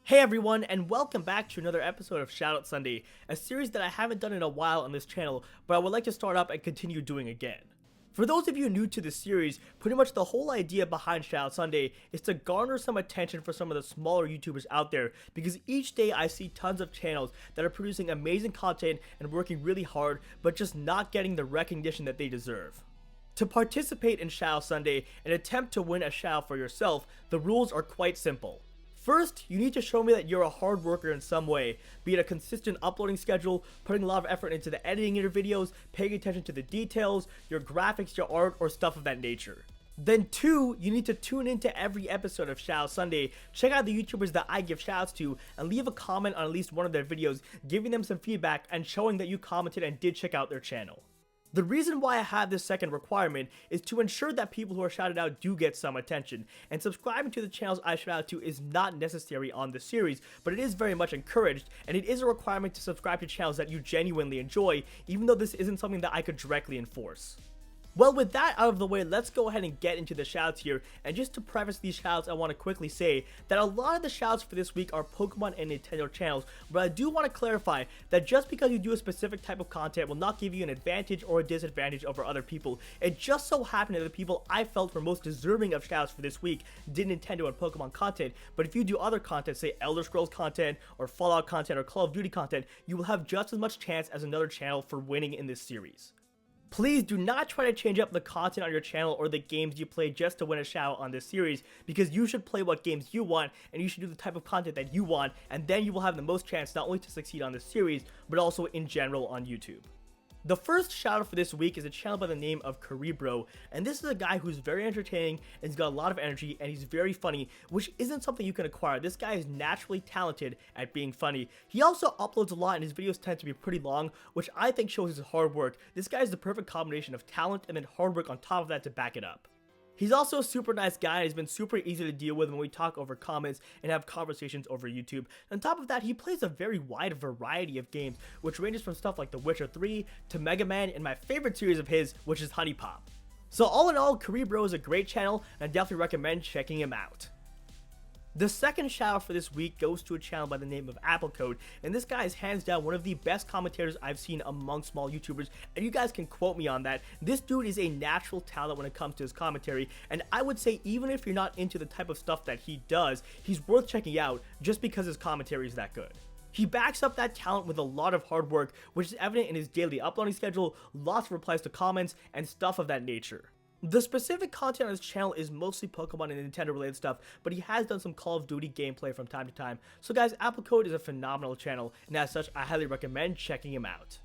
Hey everyone, and welcome back to another episode of Shoutout Sunday, a series that I haven't done in a while on this channel, but I would like to start up and continue doing again. For those of you new to this series, pretty much the whole idea behind Shoutout Sunday is to garner some attention for some of the smaller YouTubers out there, because each day I see tons of channels that are producing amazing content and working really hard, but just not getting the recognition that they deserve. To participate in Shoutout Sunday and attempt to win a shoutout for yourself, the rules are quite simple. First, you need to show me that you're a hard worker in some way, be it a consistent uploading schedule, putting a lot of effort into the editing of your videos, paying attention to the details, your graphics, your art, or stuff of that nature. Then 2, you need to tune into every episode of Shoutout Sunday, check out the YouTubers that I give shoutouts to, and leave a comment on at least one of their videos, giving them some feedback and showing that you commented and did check out their channel. The reason why I have this second requirement is to ensure that people who are shouted out do get some attention, and subscribing to the channels I shout out to is not necessary on the series, but it is very much encouraged, and it is a requirement to subscribe to channels that you genuinely enjoy, even though this isn't something that I could directly enforce. Well, with that out of the way, let's go ahead and get into the shoutouts here, and just to preface these shoutouts, I want to quickly say that a lot of the shoutouts for this week are Pokemon and Nintendo channels, but I do want to clarify that just because you do a specific type of content will not give you an advantage or a disadvantage over other people. It just so happened that the people I felt were most deserving of shoutouts for this week did Nintendo and Pokemon content, but if you do other content, say Elder Scrolls content, or Fallout content, or Call of Duty content, you will have just as much chance as another channel for winning in this series. Please do not try to change up the content on your channel or the games you play just to win a shoutout on this series, because you should play what games you want and you should do the type of content that you want, and then you will have the most chance not only to succeed on this series, but also in general on YouTube. The first shoutout for this week is a channel by the name of Cerebro, and this is a guy who's very entertaining and he's got a lot of energy and he's very funny, which isn't something you can acquire. This guy is naturally talented at being funny. He also uploads a lot and his videos tend to be pretty long, which I think shows his hard work. This guy is the perfect combination of talent and then hard work on top of that to back it up. He's also a super nice guy and he's been super easy to deal with when we talk over comments and have conversations over YouTube. On top of that, he plays a very wide variety of games, which ranges from stuff like The Witcher 3 to Mega Man and my favorite series of his, which is Honey Pop. So all in all, Cerebro is a great channel and I definitely recommend checking him out. The second shoutout for this week goes to a channel by the name of Applecode, and this guy is hands down one of the best commentators I've seen among small YouTubers, and you guys can quote me on that. This dude is a natural talent when it comes to his commentary, and I would say even if you're not into the type of stuff that he does, he's worth checking out just because his commentary is that good. He backs up that talent with a lot of hard work, which is evident in his daily uploading schedule, lots of replies to comments, and stuff of that nature. The specific content on his channel is mostly Pokemon and Nintendo related stuff, but he has done some Call of Duty gameplay from time to time. So guys, Applecode is a phenomenal channel, and as such, I highly recommend checking him out.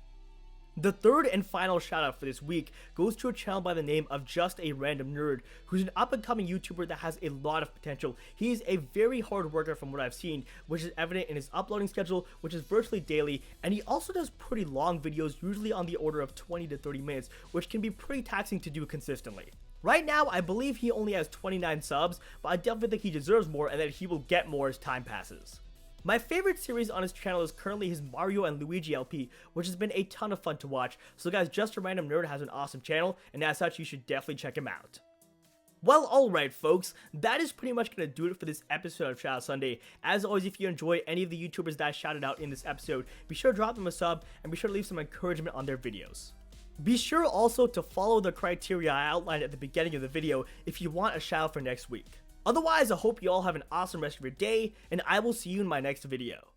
The third and final shoutout for this week goes to a channel by the name of Just a Random Nerd, who's an up-and-coming YouTuber that has a lot of potential. He is a very hard worker from what I've seen, which is evident in his uploading schedule, which is virtually daily, and he also does pretty long videos, usually on the order of 20 to 30 minutes, which can be pretty taxing to do consistently. Right now, I believe he only has 29 subs, but I definitely think he deserves more and that he will get more as time passes. My favorite series on his channel is currently his Mario and Luigi LP, which has been a ton of fun to watch. So guys, Just a Random Nerd has an awesome channel, and as such, you should definitely check him out. Well, alright folks, that is pretty much going to do it for this episode of Shoutout Sunday. As always, if you enjoy any of the YouTubers that I shouted out in this episode, be sure to drop them a sub, and be sure to leave some encouragement on their videos. Be sure also to follow the criteria I outlined at the beginning of the video if you want a shoutout for next week. Otherwise, I hope you all have an awesome rest of your day, and I will see you in my next video.